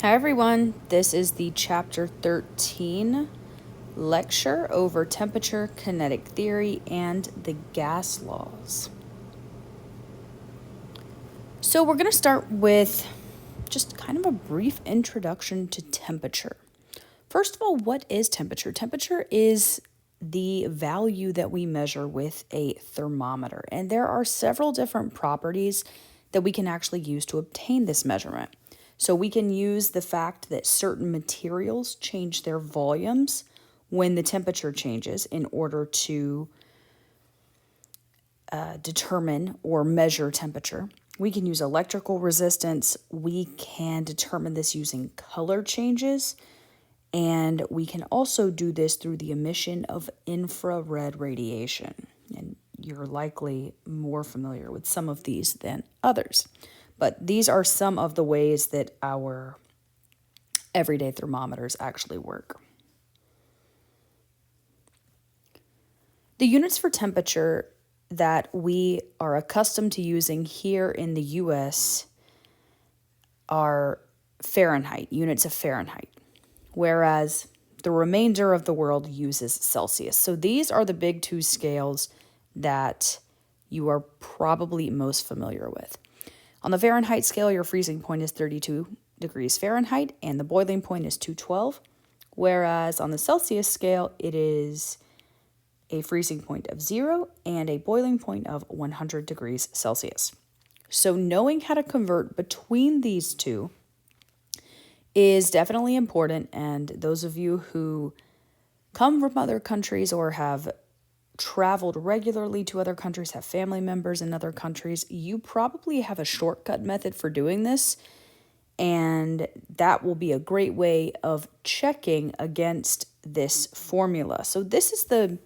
Hi everyone, this is the chapter 13 lecture over temperature, kinetic theory, and the gas laws. So we're going to start with just kind of a brief introduction to temperature. First of all, what is temperature? Temperature is the value that we measure with a thermometer, and there are several different properties that we can actually use to obtain this measurement. So we can use the fact that certain materials change their volumes when the temperature changes in order to determine or measure temperature. We can use electrical resistance. We can determine this using color changes. And we can also do this through the emission of infrared radiation. And you're likely more familiar with some of these than others. But these are some of the ways that our everyday thermometers actually work. The units for temperature that we are accustomed to using here in the US are Fahrenheit, units of Fahrenheit, whereas the remainder of the world uses Celsius. So these are the big two scales that you are probably most familiar with. On the Fahrenheit scale, your freezing point is 32 degrees Fahrenheit and the boiling point is 212, whereas on the Celsius scale, it is a freezing point of 0 and a boiling point of 100 degrees Celsius. So knowing how to convert between these two is definitely important, and those of you who come from other countries or have traveled regularly to other countries, have family members in other countries, you probably have a shortcut method for doing this, and that will be a great way of checking against this formula. So this is the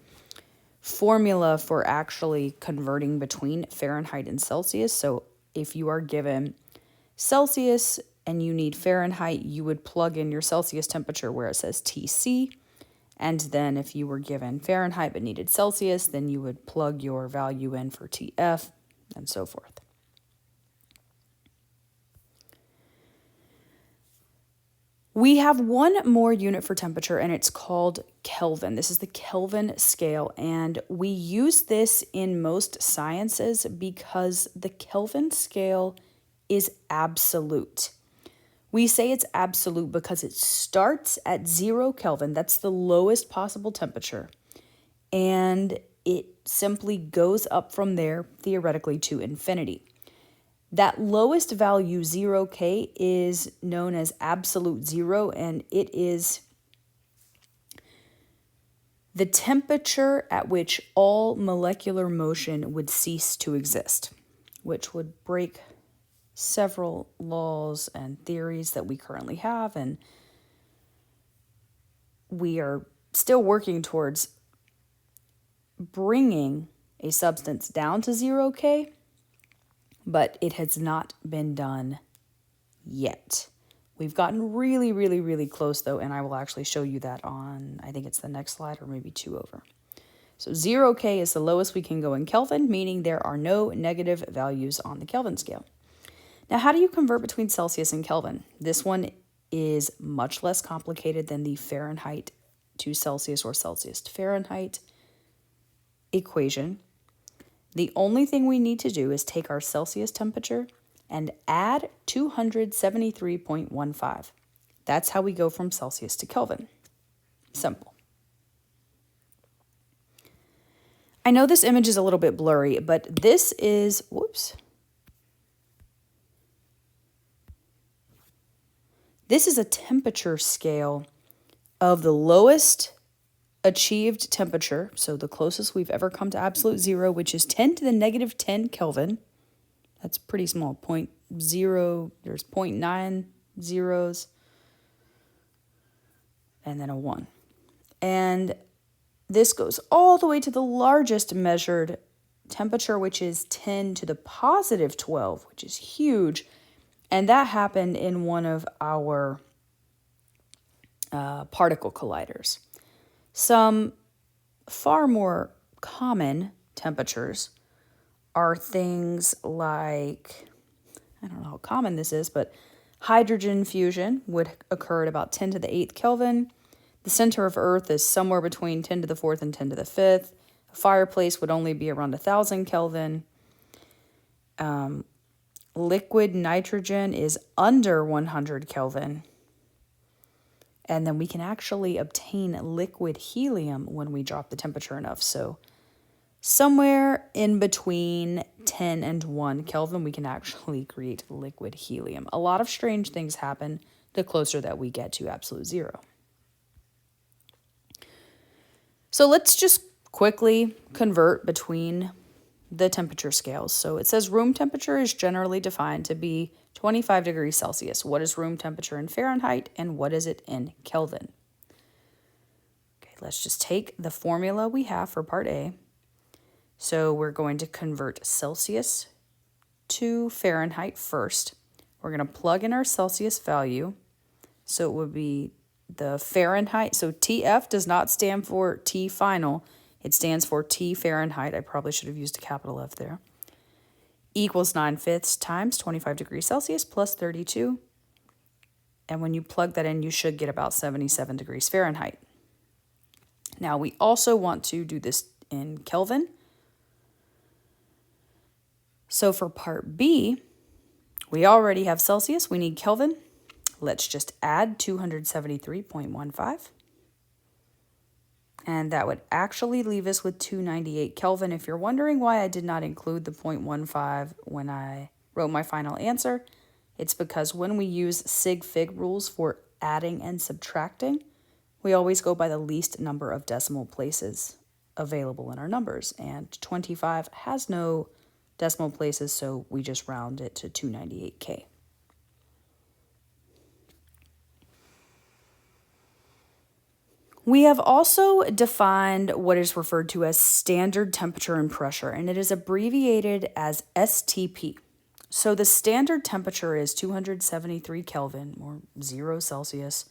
formula for actually converting between Fahrenheit and Celsius. So if you are given Celsius and you need Fahrenheit, you would plug in your Celsius temperature where it says TC. And then if you were given Fahrenheit but needed Celsius, then you would plug your value in for TF and so forth. We have one more unit for temperature, and it's called Kelvin. This is the Kelvin scale, and we use this in most sciences because the Kelvin scale is absolute. We say it's absolute because it starts at 0 Kelvin, that's the lowest possible temperature, and it simply goes up from there, theoretically, to infinity. That lowest value, 0K, is known as absolute zero, and it is the temperature at which all molecular motion would cease to exist, which would break several laws and theories that we currently have, and we are still working towards bringing a substance down to 0K, but it has not been done yet. We've gotten really, really, really close though, and I will actually show you that on, I think it's the next slide or maybe 2 over. So 0K is the lowest we can go in Kelvin, meaning there are no negative values on the Kelvin scale. Now, how do you convert between Celsius and Kelvin? This one is much less complicated than the Fahrenheit to Celsius or Celsius to Fahrenheit equation. The only thing we need to do is take our Celsius temperature and add 273.15. That's how we go from Celsius to Kelvin. Simple. I know this image is a little bit blurry, but this is, this is a temperature scale of the lowest achieved temperature, so the closest we've ever come to absolute zero, which is 10 to the negative 10 Kelvin. That's pretty small, 0.0, there's 0.9 zeros, and then a 1. And this goes all the way to the largest measured temperature, which is 10 to the positive 12, which is huge. And that happened in one of our particle colliders. Some far more common temperatures are things like, I don't know how common this is, but Hydrogen fusion would occur at about 10 to the 8th Kelvin. The center of Earth is somewhere between 10 to the 4th and 10 to the 5th. A fireplace would only be around 1,000 Kelvin. Liquid nitrogen is under 100 Kelvin. And then we can actually obtain liquid helium when we drop the temperature enough. So somewhere in between 10 and 1 Kelvin, we can actually create liquid helium. A lot of strange things happen the closer that we get to absolute zero. So let's just quickly convert between the temperature scales. So it says room temperature is generally defined to be 25 degrees Celsius. What is room temperature in Fahrenheit and what is it in Kelvin? Okay, let's just take the formula we have for part A. So we're going to convert Celsius to Fahrenheit first. We're going to plug in our Celsius value. So it would be the Fahrenheit. So TF does not stand for T final. It stands for T Fahrenheit. I probably should have used a capital F there. Equals 9/5 times 25 degrees Celsius plus 32. And when you plug that in, you should get about 77 degrees Fahrenheit. Now, we also want to do this in Kelvin. So for part B, we already have Celsius. We need Kelvin. Let's just add 273.15. And that would actually leave us with 298 Kelvin. If you're wondering why I did not include the 0.15 when I wrote my final answer, it's because when we use sig-fig rules for adding and subtracting, we always go by the least number of decimal places available in our numbers. And 25 has no decimal places, so we just round it to 298K. We have also defined what is referred to as standard temperature and pressure, and it is abbreviated as STP. So the standard temperature is 273 Kelvin, or 0 Celsius,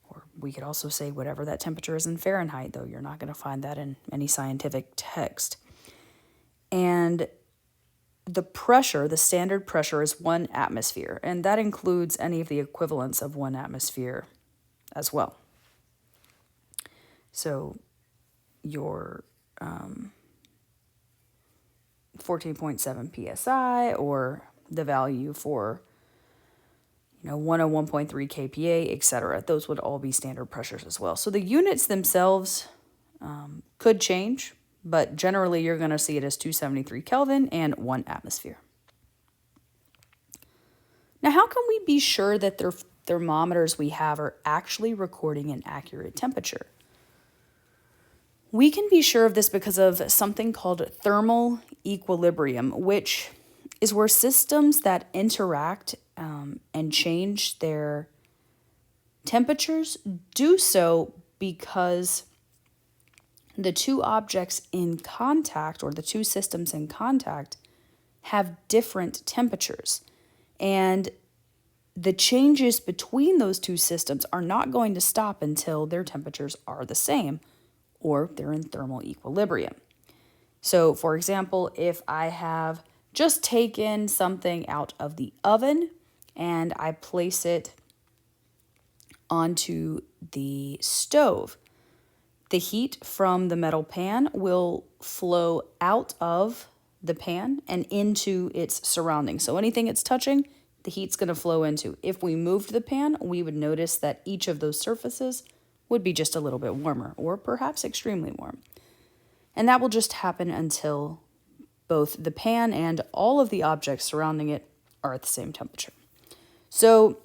or we could also say whatever that temperature is in Fahrenheit, though you're not going to find that in any scientific text. And the pressure, the standard pressure, is 1 atmosphere, and that includes any of the equivalents of 1 atmosphere as well. So your 14.7 psi, or the value for 101.3 kPa, etc. Those would all be standard pressures as well. So the units themselves could change, but generally you're going to see it as 273 Kelvin and 1 atmosphere. Now, how can we be sure that the thermometers we have are actually recording an accurate temperature? We can be sure of this because of something called thermal equilibrium, which is where systems that interact and change their temperatures do so because the two objects in contact, or the two systems in contact, have different temperatures. And the changes between those two systems are not going to stop until their temperatures are the same, or they're in thermal equilibrium. So, for example, if I have just taken something out of the oven and I place it onto the stove, the heat from the metal pan will flow out of the pan and into its surroundings. So anything it's touching, the heat's going to flow into. If we moved the pan, we would notice that each of those surfaces would be just a little bit warmer, or perhaps extremely warm. And that will just happen until both the pan and all of the objects surrounding it are at the same temperature. So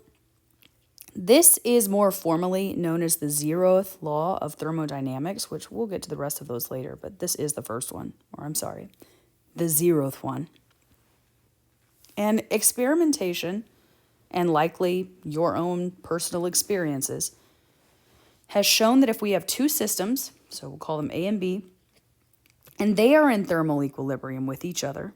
this is more formally known as the 0th law of thermodynamics, which we'll get to the rest of those later, but this is the first one, the 0th one. And experimentation, and likely your own personal experiences, has shown that if we have two systems, so we'll call them A and B, and they are in thermal equilibrium with each other,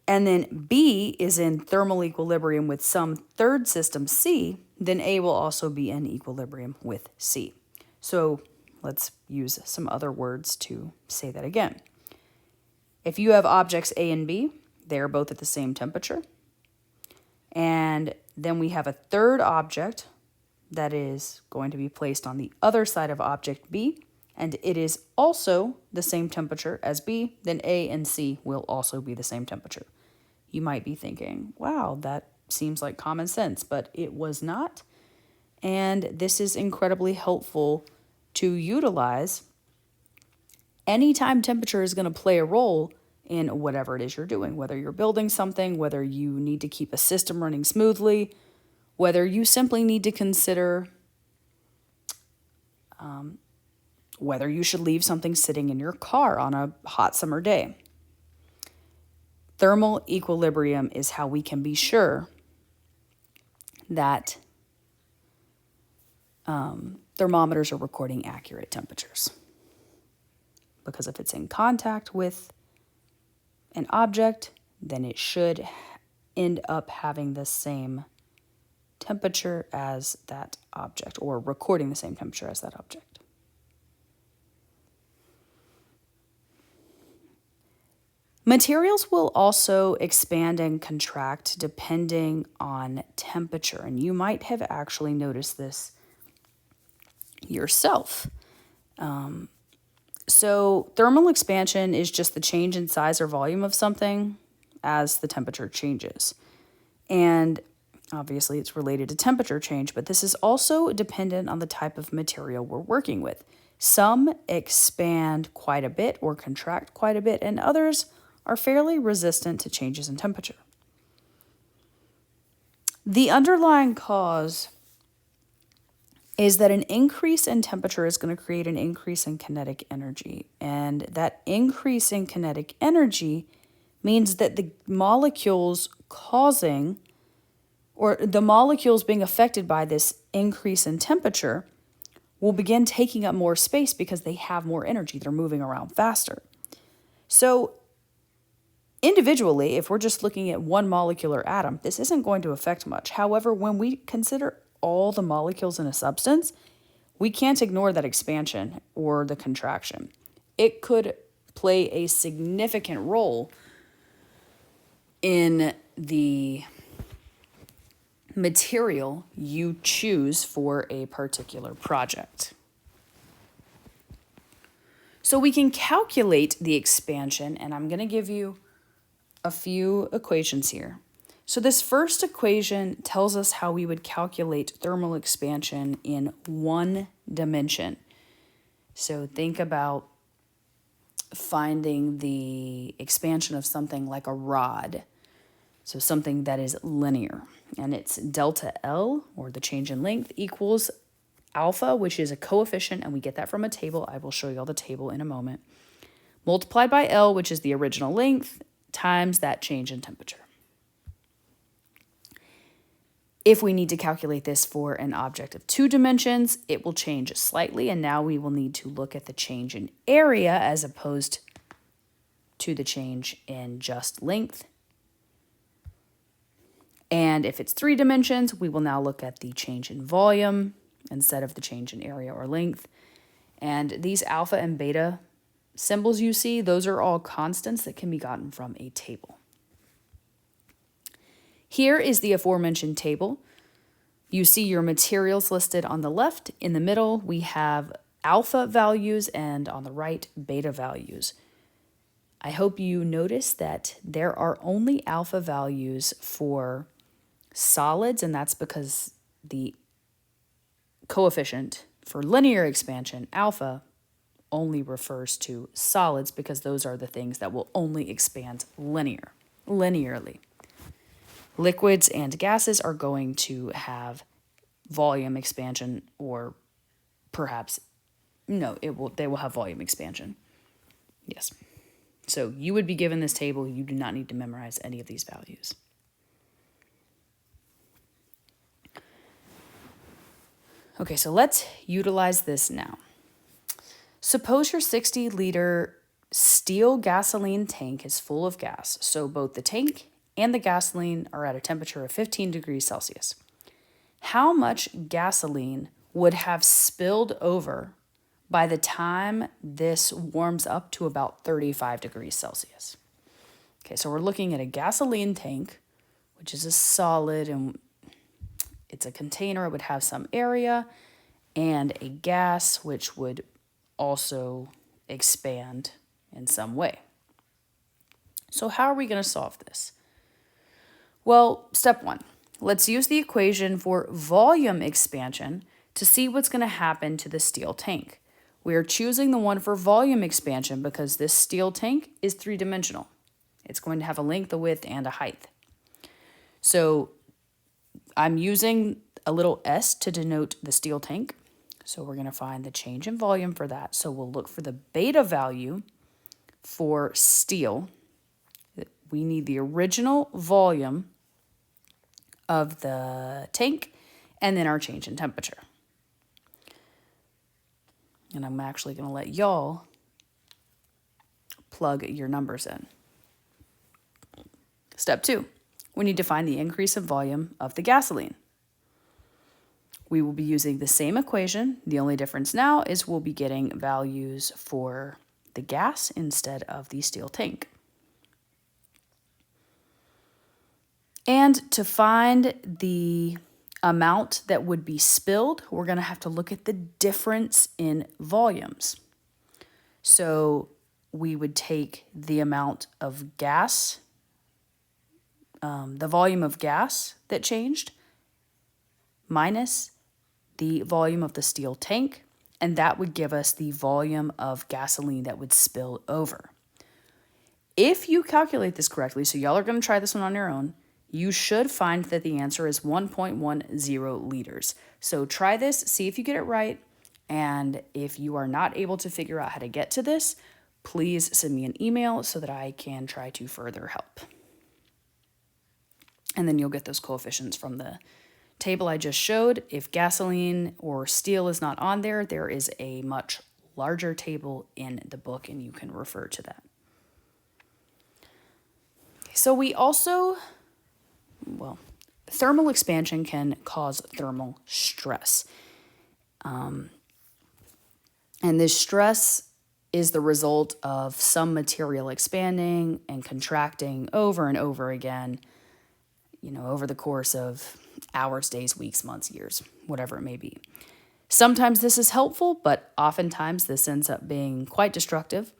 and then B is in thermal equilibrium with some third system, C, then A will also be in equilibrium with C. So let's use some other words to say that again. If you have objects A and B, they are both at the same temperature, and Then we have a third object that is going to be placed on the other side of object B, and it is also the same temperature as B, then A and C will also be the same temperature. You might be thinking, wow, that seems like common sense, but it was not. And this is incredibly helpful to utilize anytime temperature is going to play a role in whatever it is you're doing, whether you're building something, whether you need to keep a system running smoothly, whether you simply need to consider whether you should leave something sitting in your car on a hot summer day. Thermal equilibrium is how we can be sure that thermometers are recording accurate temperatures. Because if it's in contact with an object, then it should end up having the same temperature as that object, or recording the same temperature as that object. Materials will also expand and contract depending on temperature, and you might have actually noticed this yourself. So thermal expansion is just the change in size or volume of something as the temperature changes. And obviously it's related to temperature change, but this is also dependent on the type of material we're working with. Some expand quite a bit or contract quite a bit, and others are fairly resistant to changes in temperature. The underlying cause is that an increase in temperature is going to create an increase in kinetic energy. And that increase in kinetic energy means that the molecules being affected by this increase in temperature will begin taking up more space because they have more energy. They're moving around faster. So individually, if we're just looking at one molecular atom, this isn't going to affect much. However, when we consider all the molecules in a substance, we can't ignore that expansion or the contraction. It could play a significant role in the material you choose for a particular project. So we can calculate the expansion, and I'm going to give you a few equations here. So this first equation tells us how we would calculate thermal expansion in one dimension. So think about finding the expansion of something like a rod. So something that is linear. And it's delta L, or the change in length, equals alpha, which is a coefficient, and we get that from a table. I will show you all the table in a moment. Multiplied by L, which is the original length, times that change in temperature. If we need to calculate this for an object of 2 dimensions, it will change slightly, and now we will need to look at the change in area as opposed to the change in just length. And if it's 3 dimensions, we will now look at the change in volume instead of the change in area or length. And these alpha and beta symbols you see, those are all constants that can be gotten from a table. Here is the aforementioned table. You see your materials listed on the left. In the middle, we have alpha values, and on the right, beta values. I hope you notice that there are only alpha values for solids, and that's because the coefficient for linear expansion, alpha, only refers to solids because those are the things that will only expand linearly. Liquids and gases are going to have volume expansion, or perhaps, no, they will have volume expansion. Yes. So you would be given this table. You do not need to memorize any of these values. Okay, so let's utilize this now. Suppose your 60-liter steel gasoline tank is full of gas. So both the tank and the gasoline are at a temperature of 15 degrees Celsius. How much gasoline would have spilled over by the time this warms up to about 35 degrees Celsius? Okay, so we're looking at a gasoline tank, which is a solid, and it's a container, it would have some area, and a gas, which would also expand in some way. So how are we going to solve this? Well, step one, let's use the equation for volume expansion to see what's going to happen to the steel tank. We are choosing the one for volume expansion because this steel tank is three-dimensional. It's going to have a length, a width, and a height. So I'm using a little s to denote the steel tank. So we're going to find the change in volume for that. So we'll look for the beta value for steel. We need the original volume of the tank and then our change in temperature. And I'm actually going to let y'all plug your numbers in. Step two, we need to find the increase in volume of the gasoline. We will be using the same equation. The only difference now is we'll be getting values for the gas instead of the steel tank. And to find the amount that would be spilled, we're going to have to look at the difference in volumes. So we would take the amount of gas, the volume of gas that changed, minus the volume of the steel tank, and that would give us the volume of gasoline that would spill over. If you calculate this correctly, so y'all are going to try this one on your own, you should find that the answer is 1.10 liters. So try this, see if you get it right, and if you are not able to figure out how to get to this, please send me an email so that I can try to further help. And then you'll get those coefficients from the table I just showed. If gasoline or steel is not on there, there is a much larger table in the book and you can refer to that. So we also, thermal expansion can cause thermal stress. And this stress is the result of some material expanding and contracting over and over again, over the course of hours, days, weeks, months, years, whatever it may be. Sometimes this is helpful, but oftentimes this ends up being quite destructive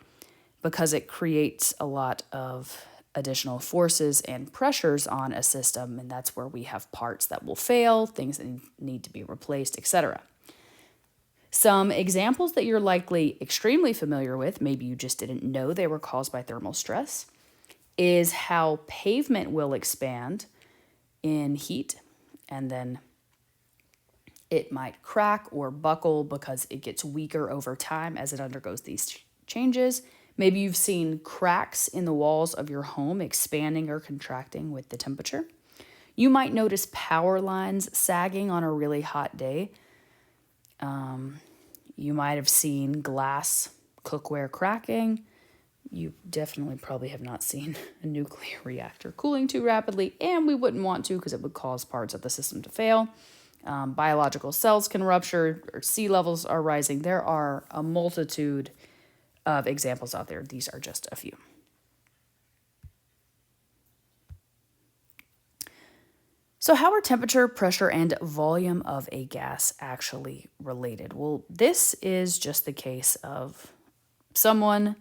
because it creates a lot of additional forces and pressures on a system, and that's where we have parts that will fail, things that need to be replaced, etc. Some examples that you're likely extremely familiar with, maybe you just didn't know they were caused by thermal stress, is how pavement will expand in heat, and then it might crack or buckle because it gets weaker over time as it undergoes these changes. Maybe you've seen cracks in the walls of your home expanding or contracting with the temperature. You might notice power lines sagging on a really hot day. You might have seen glass cookware cracking. You definitely probably have not seen a nuclear reactor cooling too rapidly, and we wouldn't want to because it would cause parts of the system to fail. Biological cells can rupture, or sea levels are rising. There are a multitude of examples out there. These are just a few. So how are temperature, pressure, and volume of a gas actually related? Well, this is just the case of someone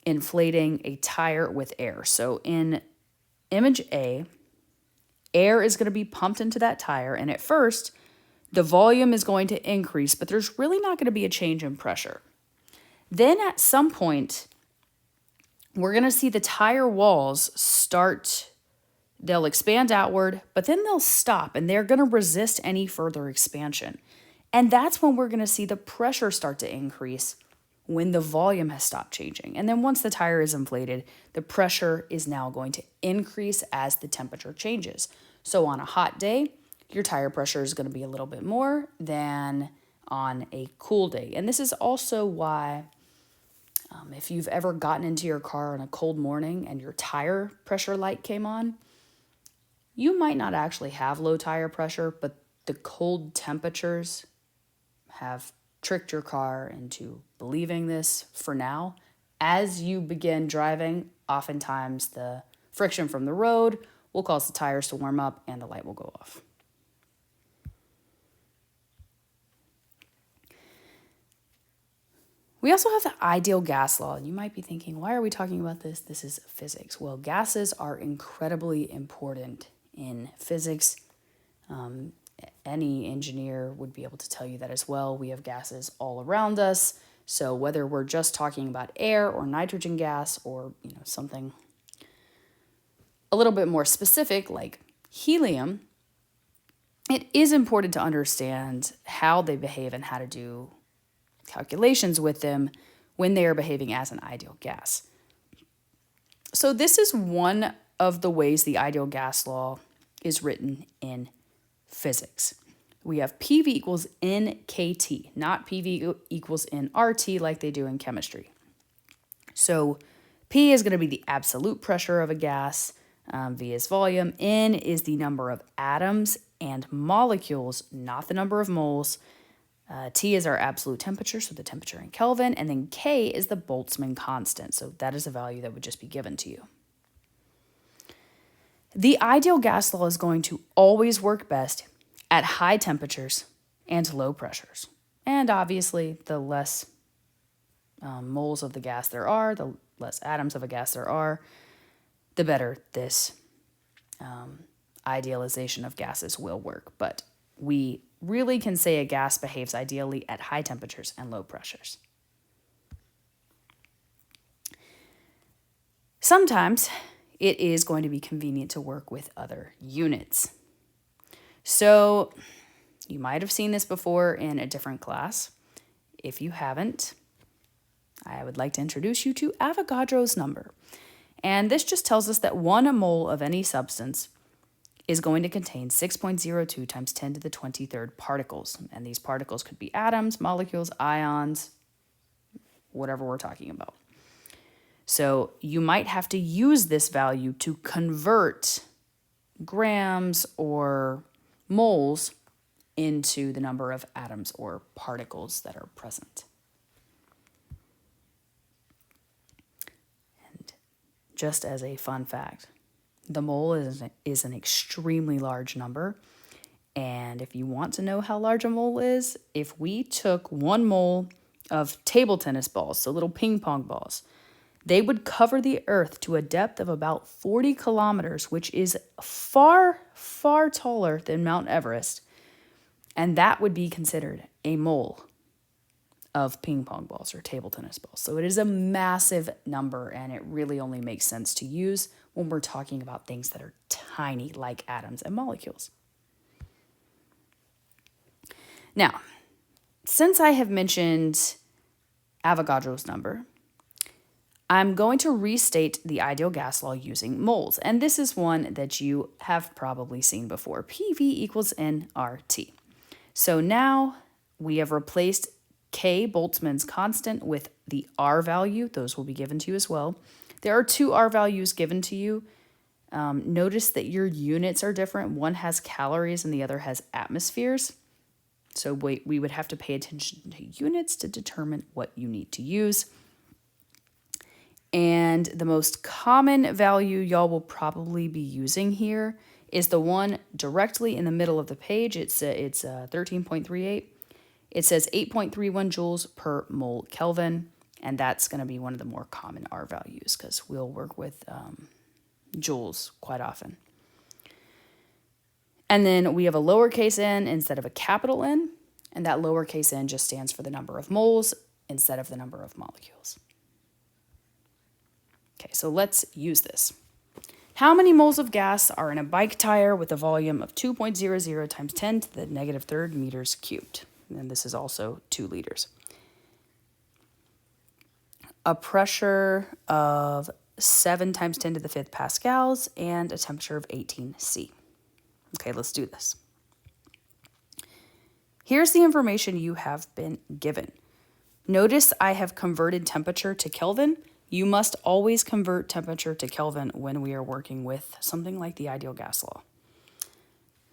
inflating a tire with air. So in image A, air is going to be pumped into that tire, and at first, the volume is going to increase, but there's really not going to be a change in pressure. Then at some point, we're going to see the tire walls they'll expand outward, but then they'll stop, and they're going to resist any further expansion. And that's when we're going to see the pressure start to increase when the volume has stopped changing. And then once the tire is inflated, the pressure is now going to increase as the temperature changes. So on a hot day, your tire pressure is going to be a little bit more than on a cool day. And this is also why if you've ever gotten into your car on a cold morning and your tire pressure light came on, you might not actually have low tire pressure, but the cold temperatures have tricked your car into believing this for now. As you begin driving, oftentimes the friction from the road will cause the tires to warm up and the light will go off. We also have the ideal gas law. And you might be thinking, why are we talking about this? This is physics. Well, gases are incredibly important in physics. Any engineer would be able to tell you that as well. We have gases all around us. So whether we're just talking about air or nitrogen gas or something a little bit more specific like helium, it is important to understand how they behave and how to do calculations with them when they are behaving as an ideal gas. So this is one of the ways the ideal gas law is written in physics. We have PV equals NKT, not PV equals nRT like they do in chemistry. So P is going to be the absolute pressure of a gas, V is volume, N is the number of atoms and molecules, not the number of moles. T is our absolute temperature, so the temperature in Kelvin, and then K is the Boltzmann constant, so that is a value that would just be given to you. The ideal gas law is going to always work best at high temperatures and low pressures. And obviously, the less moles of the gas there are, the less atoms of a gas there are, the better this idealization of gases will work. But we really can say a gas behaves ideally at high temperatures and low pressures. Sometimes it is going to be convenient to work with other units. So you might have seen this before in a different class. If you haven't, I would like to introduce you to Avogadro's number. And this just tells us that 1 mole of any substance is going to contain 6.02 times 10 to the 23rd particles. And these particles could be atoms, molecules, ions, whatever we're talking about. So you might have to use this value to convert grams or moles into the number of atoms or particles that are present. And just as a fun fact, the mole is an extremely large number. And if you want to know how large a mole is, if we took 1 mole of table tennis balls, so little ping pong balls, they would cover the Earth to a depth of about 40 kilometers, which is far, far taller than Mount Everest. And that would be considered a mole of ping pong balls or table tennis balls. So it is a massive number, and it really only makes sense to use when we're talking about things that are tiny, like atoms and molecules. Now, since I have mentioned Avogadro's number, I'm going to restate the ideal gas law using moles. And this is one that you have probably seen before. PV equals nRT. So now we have replaced K, Boltzmann's constant, with the R value. Those will be given to you as well. There are 2 R values given to you. Notice that your units are different. One has calories and the other has atmospheres. So we would have to pay attention to units to determine what you need to use. And the most common value y'all will probably be using here is the one directly in the middle of the page. It's 13.38. It says 8.31 joules per mole Kelvin, and that's going to be one of the more common R values because we'll work with joules quite often. And then we have a lowercase n instead of a capital N, and that lowercase n just stands for the number of moles instead of the number of molecules. Okay, so let's use this. How many moles of gas are in a bike tire with a volume of 2.00 times 10 to the negative third meters cubed? And this is also 2 liters. A pressure of 7 times 10 to the 5th pascals and a temperature of 18 C. Okay, let's do this. Here's the information you have been given. Notice I have converted temperature to Kelvin. You must always convert temperature to Kelvin when we are working with something like the ideal gas law.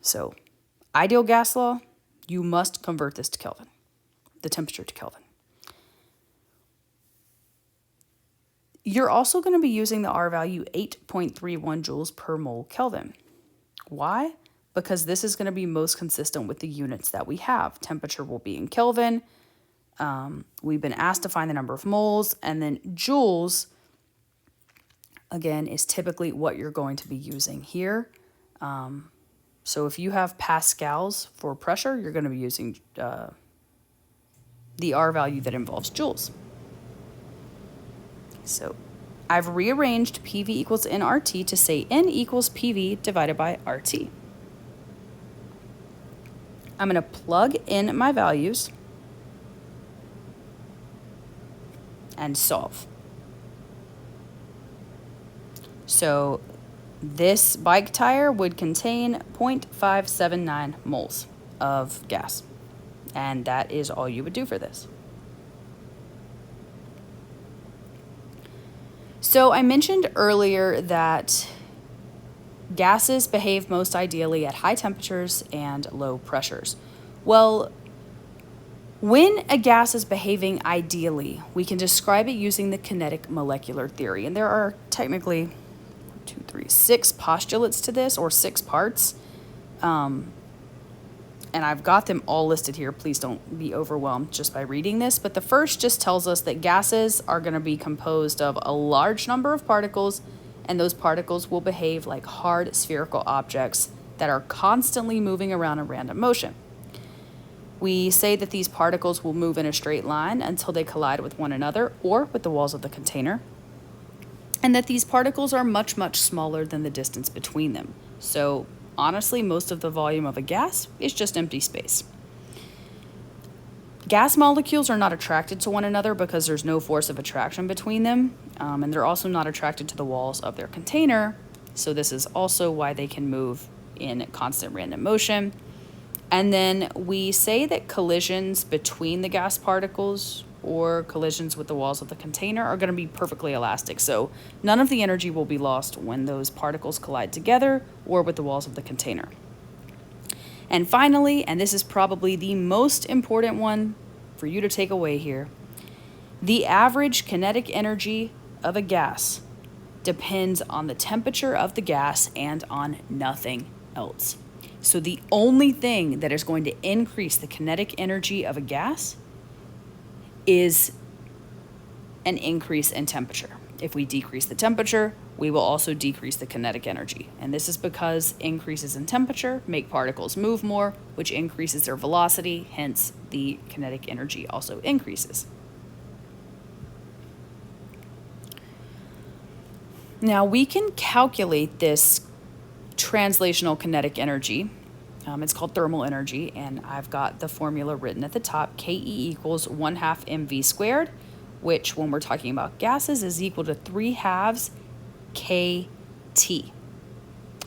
So, ideal gas law, you must convert this to Kelvin, the temperature to Kelvin. You're also going to be using the R value 8.31 joules per mole Kelvin. Why? Because this is going to be most consistent with the units that we have. Temperature will be in Kelvin, We've been asked to find the number of moles, and then joules, again, is typically what you're going to be using here. So if you have pascals for pressure, you're going to be using the R value that involves joules. So I've rearranged PV equals nRT to say N equals PV divided by RT. I'm going to plug in my values and solve. So this bike tire would contain 0.579 moles of gas. And that is all you would do for this. So I mentioned earlier that gases behave most ideally at high temperatures and low pressures. Well, when a gas is behaving ideally, we can describe it using the kinetic molecular theory. And there are technically 6 postulates to this, or 6 parts. And I've got them all listed here. Please don't be overwhelmed just by reading this. But the first just tells us that gases are going to be composed of a large number of particles, and those particles will behave like hard spherical objects that are constantly moving around in random motion. We say that these particles will move in a straight line until they collide with one another or with the walls of the container, and that these particles are much, much smaller than the distance between them. So honestly, most of the volume of a gas is just empty space. Gas molecules are not attracted to one another because there's no force of attraction between them, and they're also not attracted to the walls of their container, so this is also why they can move in constant random motion. And then we say that collisions between the gas particles or collisions with the walls of the container are going to be perfectly elastic. So none of the energy will be lost when those particles collide together or with the walls of the container. And finally, and this is probably the most important one for you to take away here, the average kinetic energy of a gas depends on the temperature of the gas and on nothing else. So the only thing that is going to increase the kinetic energy of a gas is an increase in temperature. If we decrease the temperature, we will also decrease the kinetic energy. And this is because increases in temperature make particles move more, which increases their velocity, hence the kinetic energy also increases. Now we can calculate this translational kinetic energy. It's called thermal energy, and I've got the formula written at the top. KE equals 1/2 mv squared, which when we're talking about gases is equal to 3/2 kT.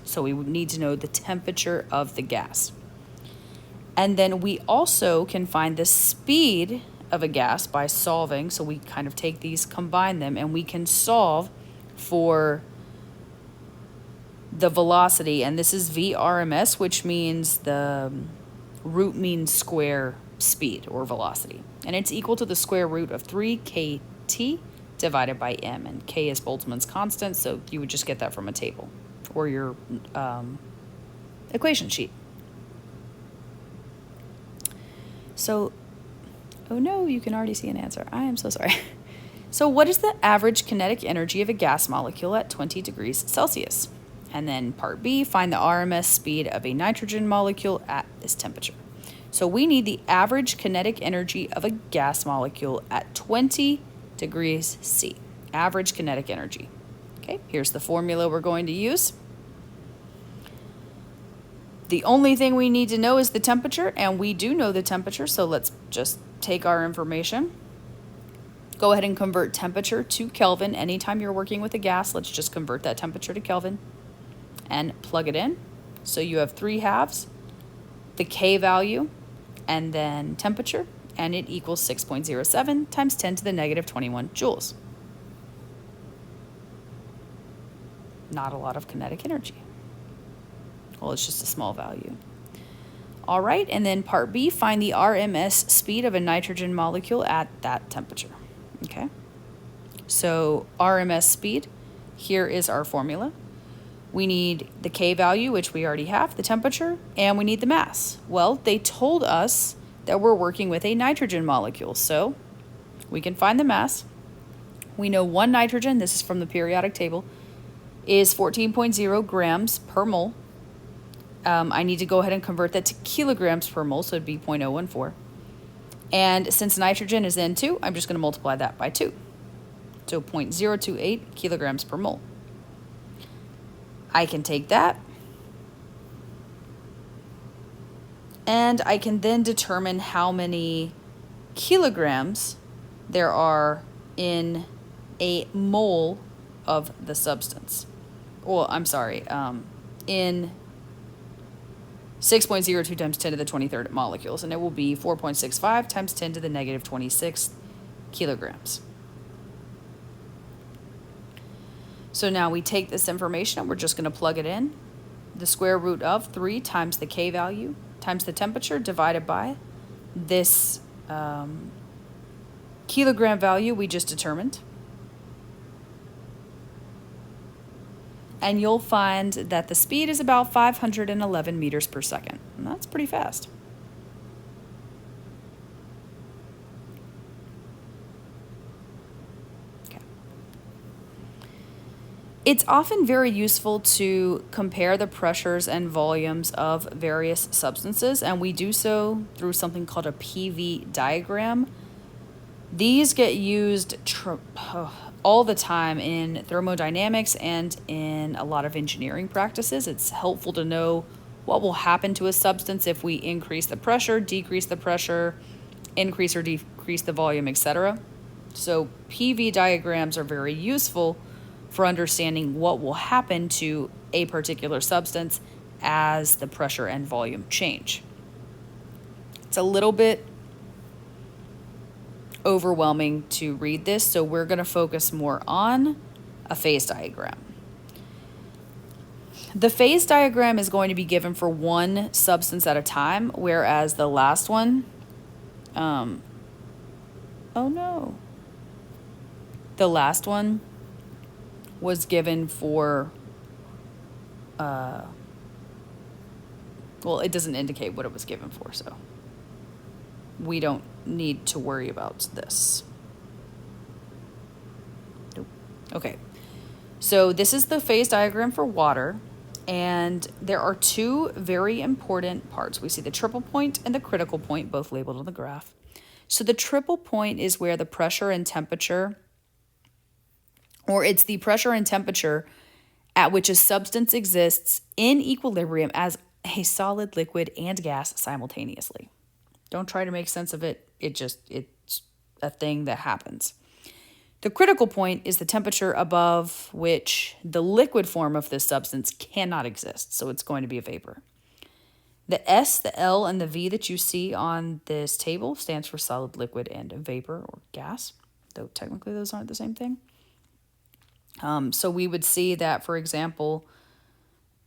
So we would need to know the temperature of the gas. And then we also can find the speed of a gas by solving. So we kind of take these, combine them, and we can solve for the velocity, and this is VRMS, which means the root mean square speed or velocity, and it's equal to the square root of 3 kT divided by m, and k is Boltzmann's constant, so you would just get that from a table or your equation sheet. So, oh no, you can already see an answer. I am so sorry. So what is the average kinetic energy of a gas molecule at 20 degrees Celsius? And then part B, find the RMS speed of a nitrogen molecule at this temperature. So we need the average kinetic energy of a gas molecule at 20 degrees C. Average kinetic energy. Okay, here's the formula we're going to use. The only thing we need to know is the temperature, and we do know the temperature, so let's just take our information. Go ahead and convert temperature to Kelvin. Anytime you're working with a gas, let's just convert that temperature to Kelvin and plug it in. So you have 3/2, the K value, and then temperature, and it equals 6.07 times 10 to the negative 21 joules. Not a lot of kinetic energy. Well, it's just a small value. All right, and then part B, find the RMS speed of a nitrogen molecule at that temperature. Okay, so RMS speed, here is our formula. We need the K value, which we already have, the temperature, and we need the mass. Well, they told us that we're working with a nitrogen molecule. So we can find the mass. We know one nitrogen, this is from the periodic table, is 14.0 grams per mole. I need to go ahead and convert that to kilograms per mole, so it'd be 0.014. And since nitrogen is N2, I'm just going to multiply that by 2. So 0.028 kilograms per mole. I can take that, and I can then determine how many kilograms there are in a mole of the substance. Well, I'm sorry, in 6.02 times 10 to the 23rd molecules, and it will be 4.65 times 10 to the negative 26 kilograms. So now we take this information and we're just going to plug it in. The square root of 3 times the K value times the temperature divided by this kilogram value we just determined. And you'll find that the speed is about 511 meters per second. And that's pretty fast. Okay. It's often very useful to compare the pressures and volumes of various substances, and we do so through something called a PV diagram. These get used all the time in thermodynamics and in a lot of engineering practices. It's helpful to know what will happen to a substance if we increase the pressure, decrease the pressure, increase or decrease the volume, etc. So PV diagrams are very useful for understanding what will happen to a particular substance as the pressure and volume change. It's a little bit overwhelming to read this, so we're going to focus more on a phase diagram. The phase diagram is going to be given for one substance at a time, whereas the last one, the last one was given for, well, it doesn't indicate what it was given for, so we don't need to worry about this. Nope. Okay, so this is the phase diagram for water, and there are two very important parts. We see the triple point and the critical point, both labeled on the graph. So the triple point is where the pressure and temperature, or it's the pressure and temperature at which a substance exists in equilibrium as a solid, liquid, and gas simultaneously. Don't try to make sense of it. It's a thing that happens. The critical point is the temperature above which the liquid form of this substance cannot exist, so it's going to be a vapor. The S, the L, and the V that you see on this table stands for solid, liquid, and vapor or gas, though technically those aren't the same thing. So we would see that, for example,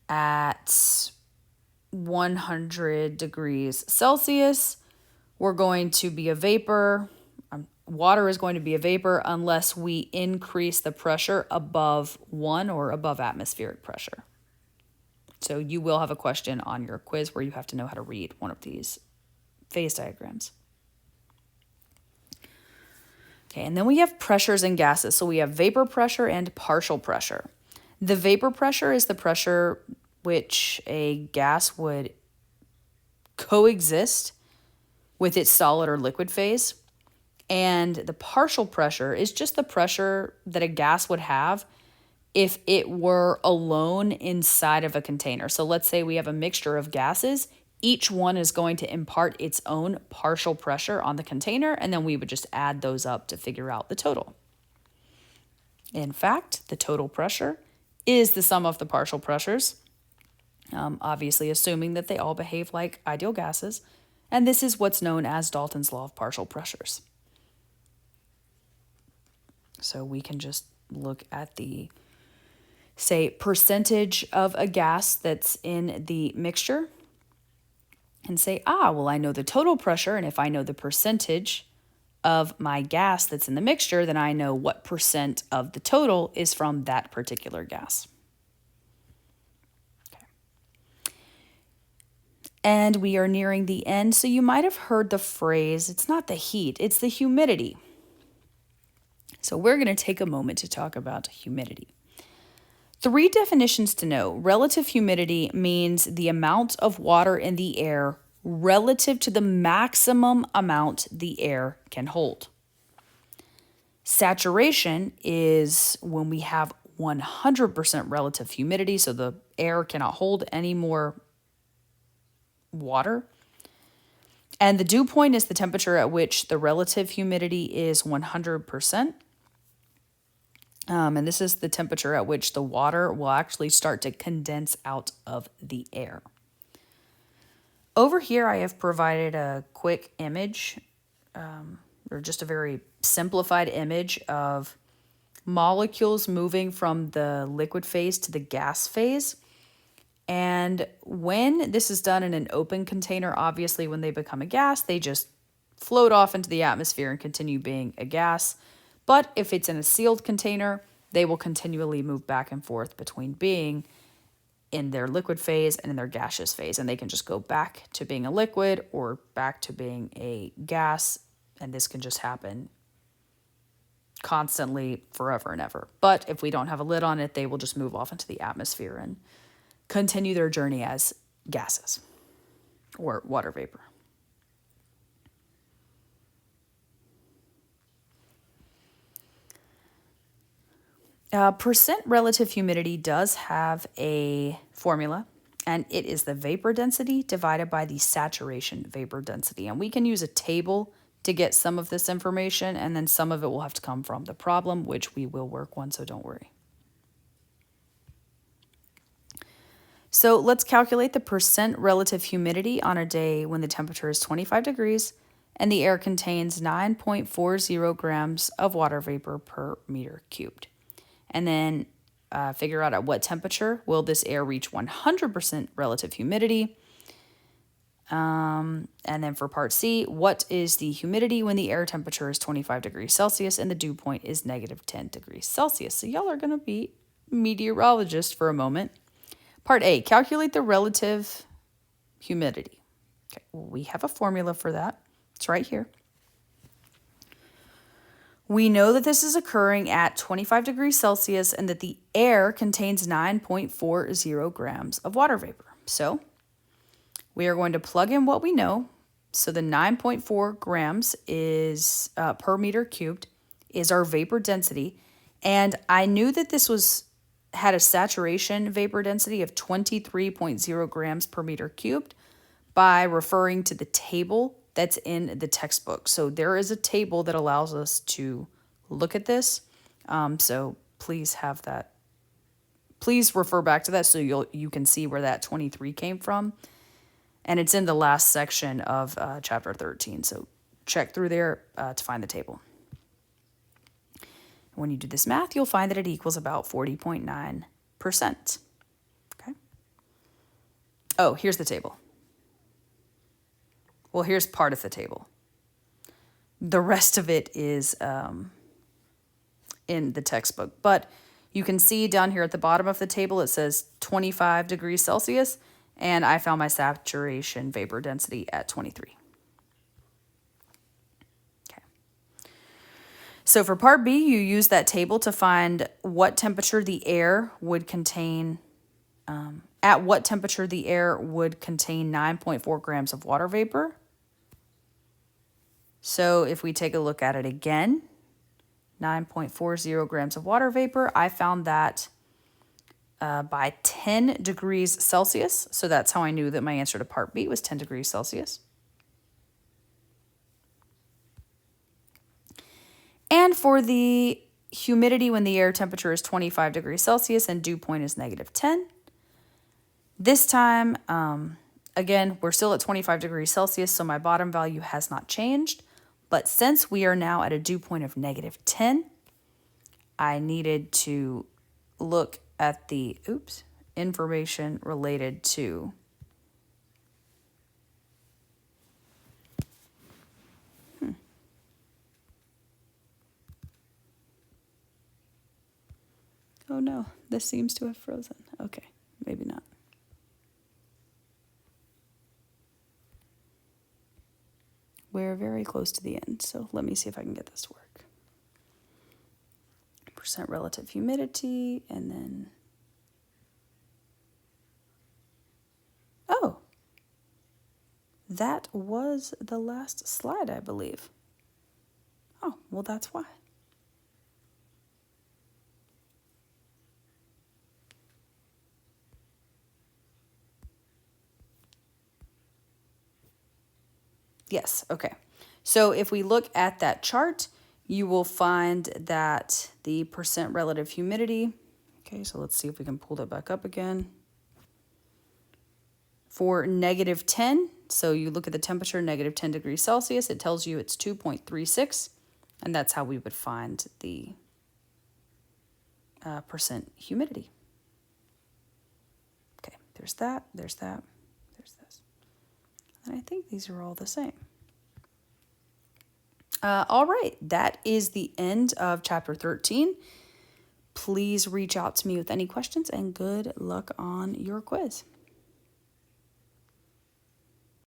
at 100 degrees Celsius, we're going to be a vapor. Water is going to be a vapor unless we increase the pressure above 1 or above atmospheric pressure. So you will have a question on your quiz where you have to know how to read one of these phase diagrams. Okay, and then we have pressures and gases. So we have vapor pressure and partial pressure. The vapor pressure is the pressure which a gas would coexist with its solid or liquid phase. And the partial pressure is just the pressure that a gas would have if it were alone inside of a container. So let's say we have a mixture of gases. Each one is going to impart its own partial pressure on the container, and then we would just add those up to figure out the total. In fact, the total pressure is the sum of the partial pressures, obviously assuming that they all behave like ideal gases. And this is what's known as Dalton's law of partial pressures. So we can just look at the, say, percentage of a gas that's in the mixture and say, well, I know the total pressure, and if I know the percentage of my gas that's in the mixture, then I know what percent of the total is from that particular gas. And we are nearing the end, so you might have heard the phrase, it's not the heat, it's the humidity. So we're going to take a moment to talk about humidity. 3 definitions to know. Relative humidity means the amount of water in the air relative to the maximum amount the air can hold. Saturation is when we have 100% relative humidity, so the air cannot hold any more water. And the dew point is the temperature at which the relative humidity is 100%. And this is the temperature at which the water will actually start to condense out of the air. Over here, I have provided a quick image, or just a very simplified image of molecules moving from the liquid phase to the gas phase. And when this is done in an open container, obviously when they become a gas, they just float off into the atmosphere and continue being a gas. But if it's in a sealed container, they will continually move back and forth between being in their liquid phase and in their gaseous phase. And they can just go back to being a liquid or back to being a gas. And this can just happen constantly, forever and ever. But if we don't have a lid on it, they will just move off into the atmosphere and continue their journey as gases or water vapor. Percent relative humidity does have a formula, and it is the vapor density divided by the saturation vapor density. And we can use a table to get some of this information, and then some of it will have to come from the problem, which we will work on, so don't worry. So let's calculate the percent relative humidity on a day when the temperature is 25 degrees and the air contains 9.40 grams of water vapor per meter cubed. And then figure out at what temperature will this air reach 100% relative humidity. And then for part C, what is the humidity when the air temperature is 25 degrees Celsius and the dew point is negative 10 degrees Celsius? So y'all are going to be meteorologists for a moment. Part A, calculate the relative humidity. Okay, well, we have a formula for that. It's right here. We know that this is occurring at 25 degrees Celsius and that the air contains 9.40 grams of water vapor. So we are going to plug in what we know. So the 9.4 grams is per meter cubed is our vapor density. And I knew that this had a saturation vapor density of 23.0 grams per meter cubed by referring to the table that's in the textbook. So there is a table that allows us to look at this. So please have that. Please refer back to that so you can see where that 23 came from. And it's in the last section of chapter 13. So check through there to find the table. When you do this math, you'll find that it equals about 40.9%. Okay. Oh, here's the table. Well, here's part of the table. The rest of it is in the textbook. But you can see down here at the bottom of the table, it says 25 degrees Celsius, and I found my saturation vapor density at 23. Okay. So for part B, you use that table to find what temperature the air would contain, at what temperature the air would contain 9.4 grams of water vapor. So if we take a look at it again, 9.40 grams of water vapor, I found that by 10 degrees Celsius. So that's how I knew that my answer to part B was 10 degrees Celsius. And for the humidity when the air temperature is 25 degrees Celsius and dew point is negative 10. This time, again, we're still at 25 degrees Celsius, so my bottom value has not changed. But since we are now at a dew point of negative 10, I needed to look at the information related to Oh no, this seems to have frozen. Okay, maybe not. We're very close to the end, so let me see if I can get this to work. Percent relative humidity, and then, oh, that was the last slide, I believe. Oh, well, that's why. Yes, okay. So if we look at that chart, you will find that the percent relative humidity, okay, so let's see if we can pull that back up again. For -10, so you look at the temperature, -10 degrees Celsius, it tells you it's 2.36, and that's how we would find the percent humidity. Okay, there's that, there's that, there's this. And I think these are all the same. All right, that is the end of chapter 13. Please reach out to me with any questions, and good luck on your quiz.